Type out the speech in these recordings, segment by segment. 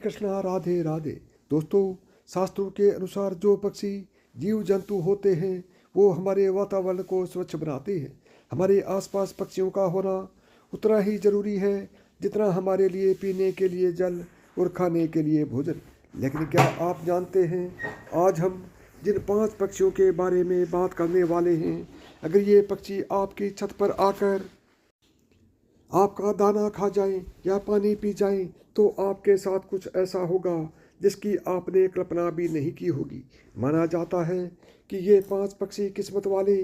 कृष्णा, राधे राधे। दोस्तों, शास्त्रों के अनुसार जो पक्षी जीव जंतु होते हैं वो हमारे वातावरण को स्वच्छ बनाते हैं। हमारे आसपास पक्षियों का होना उतना ही जरूरी है जितना हमारे लिए पीने के लिए जल और खाने के लिए भोजन। लेकिन क्या आप जानते हैं, आज हम जिन 5 पक्षियों के बारे में बात करने वाले हैं, अगर ये पक्षी आपकी छत पर आकर आपका दाना खा जाएं या पानी पी जाएं तो आपके साथ कुछ ऐसा होगा जिसकी आपने कल्पना भी नहीं की होगी। माना जाता है कि ये 5 पक्षी किस्मत वाले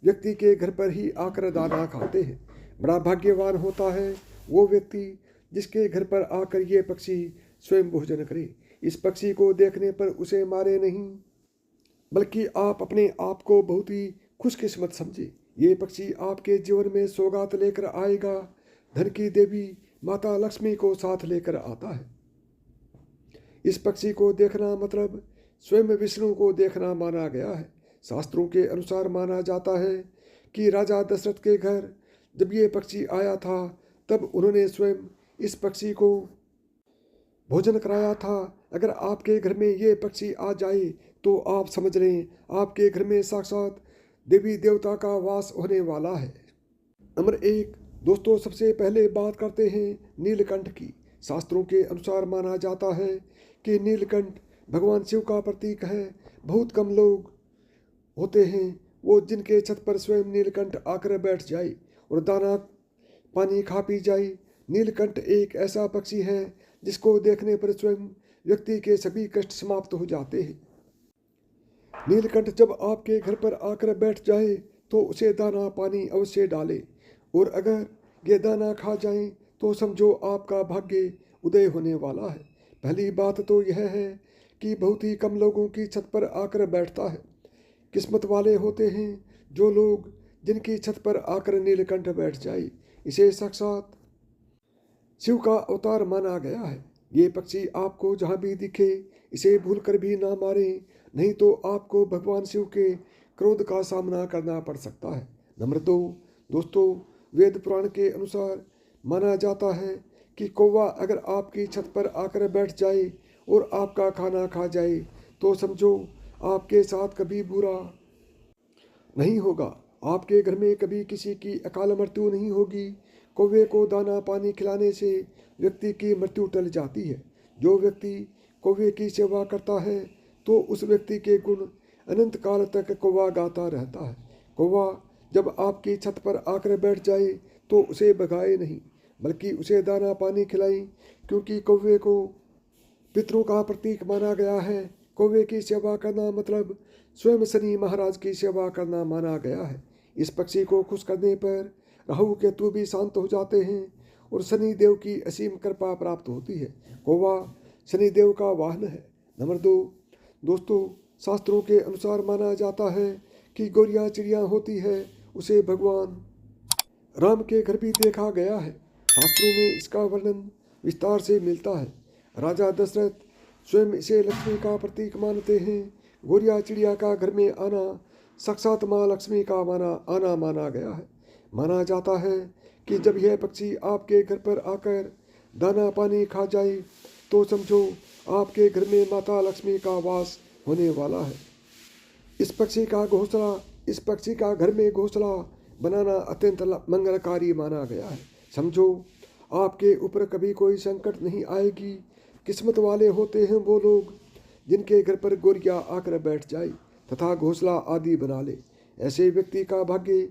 व्यक्ति के घर पर ही आकर दाना खाते हैं। बड़ा भाग्यवान होता है वो व्यक्ति जिसके घर पर आकर ये पक्षी स्वयं भोजन करे। इस पक्षी को देखने पर उसे मारे नहीं, बल्कि आप अपने आप को बहुत ही खुशकिस्मत समझे। ये पक्षी आपके जीवन में सौगात लेकर आएगा। धन की देवी माता लक्ष्मी को साथ लेकर आता है। इस पक्षी को देखना मतलब स्वयं विष्णु को देखना माना गया है। शास्त्रों के अनुसार माना जाता है कि राजा दशरथ के घर जब ये पक्षी आया था तब उन्होंने स्वयं इस पक्षी को भोजन कराया था। अगर आपके घर में ये पक्षी आ जाए तो आप समझ लें आपके घर में साक्षात देवी देवता का वास होने वाला है। नंबर 1 दोस्तों, सबसे पहले बात करते हैं नीलकंठ की। शास्त्रों के अनुसार माना जाता है कि नीलकंठ भगवान शिव का प्रतीक है। बहुत कम लोग होते हैं वो जिनके छत पर स्वयं नीलकंठ आकर बैठ जाए और दाना पानी खा पी जाए। नीलकंठ एक ऐसा पक्षी है जिसको देखने पर स्वयं व्यक्ति के सभी कष्ट समाप्त हो जाते हैं। नीलकंठ जब आपके घर पर आकर बैठ जाए तो उसे दाना पानी अवश्य डालें, और अगर ये दाना खा जाएं तो समझो आपका भाग्य उदय होने वाला है। पहली बात तो यह है कि बहुत ही कम लोगों की छत पर आकर बैठता है। किस्मत वाले होते हैं जो लोग जिनकी छत पर आकर नीलकंठ बैठ जाए। इसे साक्षात शिव का अवतार माना गया है। ये पक्षी आपको जहाँ भी दिखे इसे भूलकर भी ना मारें, नहीं तो आपको भगवान शिव के क्रोध का सामना करना पड़ सकता है। नंबर 2 दोस्तों, वेद पुराण के अनुसार माना जाता है कि कौवा अगर आपकी छत पर आकर बैठ जाए और आपका खाना खा जाए तो समझो आपके साथ कभी बुरा नहीं होगा। आपके घर में कभी किसी की अकाल मृत्यु नहीं होगी। कौवे को दाना पानी खिलाने से व्यक्ति की मृत्यु टल जाती है। जो व्यक्ति कौवे की सेवा करता है तो उस व्यक्ति के गुण अनंत काल तक कौवा गाता रहता है। कौवा जब आपकी छत पर आकर बैठ जाए तो उसे भगाए नहीं, बल्कि उसे दाना पानी खिलाएं, क्योंकि कौवे को पितरों का प्रतीक माना गया है। कौवे की सेवा करना मतलब स्वयं शनि महाराज की सेवा करना माना गया है। इस पक्षी को खुश करने पर राहु केतु भी शांत हो जाते हैं और शनि देव की असीम कृपा प्राप्त होती है। कौवा शनि देव का वाहन है। नंबर 2 दोस्तों, शास्त्रों के अनुसार माना जाता है कि गौरिया चिड़िया होती है उसे भगवान राम के घर भी देखा गया है। शास्त्रों में इसका वर्णन विस्तार से मिलता है। राजा दशरथ स्वयं इसे लक्ष्मी का प्रतीक मानते हैं। गौरिया चिड़िया का घर में आना साक्षात माँ लक्ष्मी का आना माना गया है। माना जाता है कि जब यह पक्षी आपके घर पर आकर दाना पानी खा जाए तो समझो आपके घर में माता लक्ष्मी का वास होने वाला है। इस पक्षी का घर में घोंसला बनाना अत्यंत मंगलकारी माना गया है। समझो आपके ऊपर कभी कोई संकट नहीं आएगी। किस्मत वाले होते हैं वो लोग जिनके घर पर गौरिया आकर बैठ जाए तथा घोंसला आदि बना ले। ऐसे व्यक्ति का भाग्य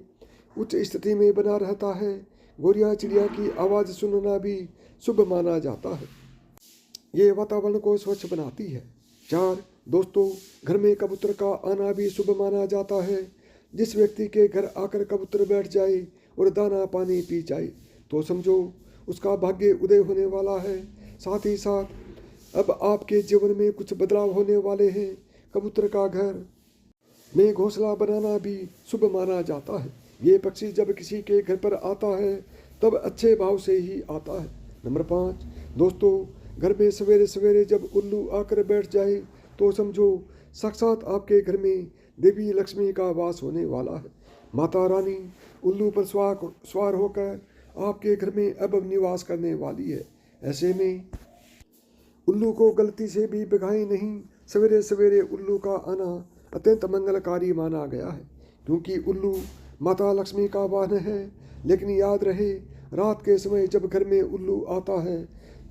उच्च स्थिति में बना रहता है। गौरिया चिड़िया की आवाज़ सुनना भी शुभ माना जाता है। ये वातावरण को स्वच्छ बनाती है। 4 दोस्तों, घर में कबूतर का आना भी शुभ माना जाता है। जिस व्यक्ति के घर आकर कबूतर बैठ जाए और दाना पानी पी जाए तो समझो उसका भाग्य उदय होने वाला है। साथ ही साथ अब आपके जीवन में कुछ बदलाव होने वाले हैं। कबूतर का घर में घोंसला बनाना भी शुभ माना जाता है। ये पक्षी जब किसी के घर पर आता है तब अच्छे भाव से ही आता है। नंबर 5 दोस्तों, घर में सवेरे सवेरे जब उल्लू आकर बैठ जाए तो समझो साक्षात आपके घर में देवी लक्ष्मी का वास होने वाला है। माता रानी उल्लू पर सवार होकर आपके घर में अब निवास करने वाली है। ऐसे में उल्लू को गलती से भी भगाएं नहीं। सवेरे सवेरे उल्लू का आना अत्यंत मंगलकारी माना गया है, क्योंकि उल्लू माता लक्ष्मी का वाहन है। लेकिन याद रहे, रात के समय जब घर में उल्लू आता है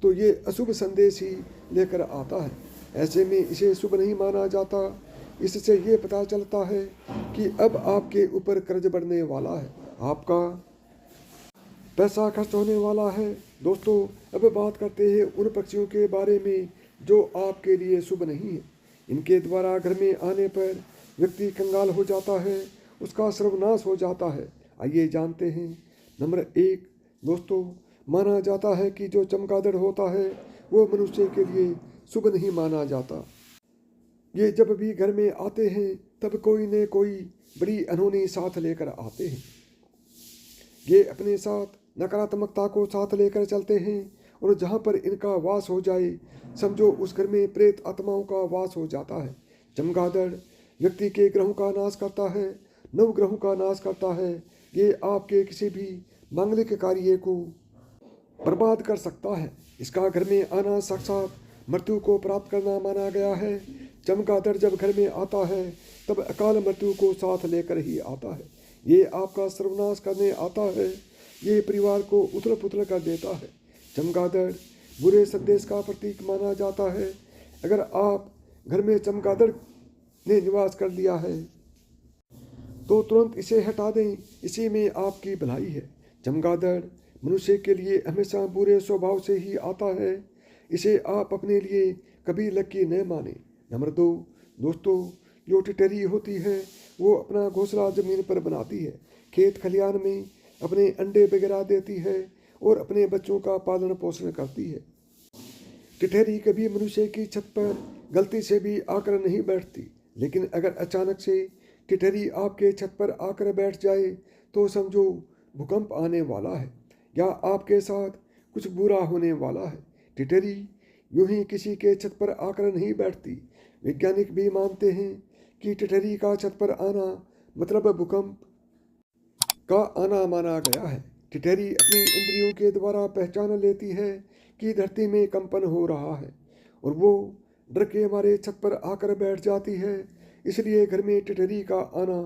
तो ये अशुभ संदेश ही लेकर आता है। ऐसे में इसे शुभ नहीं माना जाता। इससे ये पता चलता है कि अब आपके ऊपर कर्ज बढ़ने वाला है, आपका पैसा खर्च होने वाला है। दोस्तों, अब बात करते हैं उन पक्षियों के बारे में जो आपके लिए शुभ नहीं है। इनके द्वारा घर में आने पर व्यक्ति कंगाल हो जाता है, उसका सर्वनाश हो जाता है। आइए जानते हैं। नंबर 1 दोस्तों, माना जाता है कि जो चमगादड़ होता है वो मनुष्य के लिए शुभ नहीं माना जाता। ये जब भी घर में आते हैं तब कोई न कोई बड़ी अनहोनी साथ लेकर आते हैं। ये अपने साथ नकारात्मकता को साथ लेकर चलते हैं, और जहाँ पर इनका वास हो जाए समझो उस घर में प्रेत आत्माओं का वास हो जाता है। चमगादड़ व्यक्ति के ग्रहों का नाश करता है, नवग्रहों का नाश करता है। ये आपके किसी भी मांगलिक कार्य को बर्बाद कर सकता है। इसका घर में आना साक्षात मृत्यु को प्राप्त करना माना गया है। चमगादड़ जब घर में आता है तब अकाल मृत्यु को साथ लेकर ही आता है। ये आपका सर्वनाश करने आता है। ये परिवार को उथल पुथल कर देता है। चमगादड़ बुरे संदेश का प्रतीक माना जाता है। अगर आप घर में चमगादड़ ने निवास कर लिया है तो तुरंत इसे हटा दें, इसी में आपकी भलाई है। चमगादड़ मनुष्य के लिए हमेशा बुरे स्वभाव से ही आता है। इसे आप अपने लिए कभी लकी न माने। नंबर 2 दोस्तों, जो टिटरी होती है वो अपना घोंसला जमीन पर बनाती है, खेत खलियान में अपने अंडे वगैरह देती है और अपने बच्चों का पालन पोषण करती है। टिटरी कभी मनुष्य की छत पर गलती से भी आकर नहीं बैठती, लेकिन अगर अचानक से टिटरी आपके छत पर आकर बैठ जाए तो समझो भूकंप आने वाला है या आपके साथ कुछ बुरा होने वाला है। टिटरी यूं ही किसी के छत पर आकर नहीं बैठती। वैज्ञानिक भी मानते हैं कि टिटरी का छत पर आना मतलब भूकंप का आना माना गया है। टिटरी अपनी इंद्रियों के द्वारा पहचान लेती है कि धरती में कंपन हो रहा है और वो डर के मारे छत पर आकर बैठ जाती है। इसलिए घर में टिटरी का आना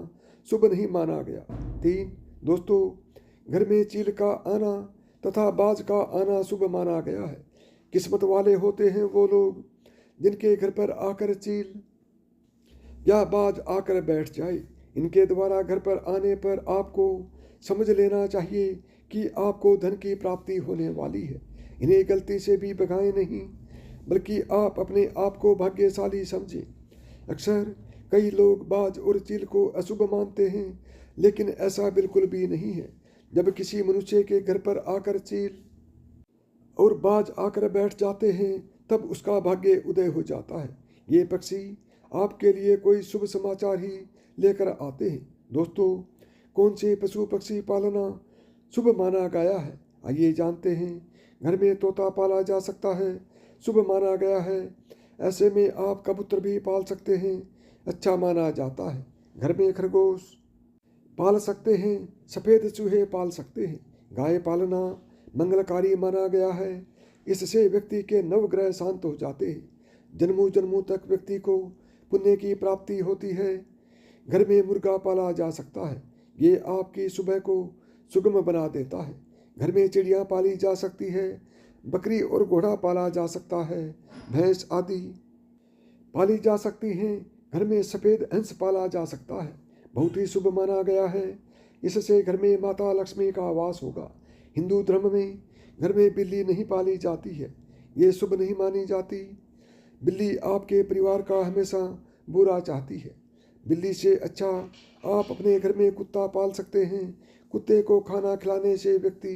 शुभ नहीं माना गया। 3 दोस्तों, घर में चील का आना तथा बाज का आना शुभ माना गया है। किस्मत वाले होते हैं वो लोग जिनके घर पर आकर चील या बाज आकर बैठ जाए। इनके द्वारा घर पर आने पर आपको समझ लेना चाहिए कि आपको धन की प्राप्ति होने वाली है। इन्हें गलती से भी भगाएं नहीं, बल्कि आप अपने आप को भाग्यशाली समझें। अक्सर कई लोग बाज और चील को अशुभ मानते हैं, लेकिन ऐसा बिल्कुल भी नहीं है। जब किसी मनुष्य के घर पर आकर चील और बाज आकर बैठ जाते हैं तब उसका भाग्य उदय हो जाता है। ये पक्षी आपके लिए कोई शुभ समाचार ही लेकर आते हैं। दोस्तों, कौन से पशु पक्षी पालना शुभ माना गया है, आइए जानते हैं। घर में तोता पाला जा सकता है, शुभ माना गया है। ऐसे में आप कबूतर भी पाल सकते हैं, अच्छा माना जाता है। घर में खरगोश पाल सकते हैं, सफ़ेद चूहे पाल सकते हैं। गाय पालना मंगलकारी माना गया है। इससे व्यक्ति के नवग्रह शांत हो जाते हैं। जन्मों जन्मों तक व्यक्ति को पुण्य की प्राप्ति होती है। घर में मुर्गा पाला जा सकता है, ये आपकी सुबह को सुगम बना देता है। घर में चिड़िया पाली जा सकती है, बकरी और घोड़ा पाला जा सकता है, भैंस आदि पाली जा सकती हैं। घर में सफ़ेद हंस पाला जा सकता है, बहुत ही शुभ माना गया है। इससे घर में माता लक्ष्मी का वास होगा। हिंदू धर्म में घर में बिल्ली नहीं पाली जाती है, ये शुभ नहीं मानी जाती। बिल्ली आपके परिवार का हमेशा बुरा चाहती है। बिल्ली से अच्छा आप अपने घर में कुत्ता पाल सकते हैं। कुत्ते को खाना खिलाने से व्यक्ति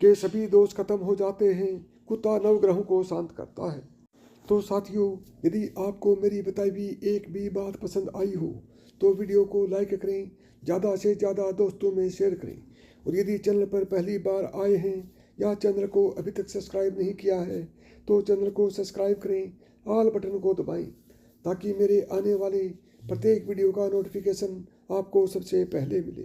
के सभी दोष खत्म हो जाते हैं। कुत्ता नवग्रहों को शांत करता है। तो साथियों, यदि आपको मेरी बताई हुई एक भी बात पसंद आई हो तो वीडियो को लाइक करें, ज़्यादा से ज़्यादा दोस्तों में शेयर करें। और यदि चैनल पर पहली बार आए हैं या चैनल को अभी तक सब्सक्राइब नहीं किया है तो चैनल को सब्सक्राइब करें, ऑल बटन को दबाएं, ताकि मेरे आने वाले प्रत्येक वीडियो का नोटिफिकेशन आपको सबसे पहले मिले।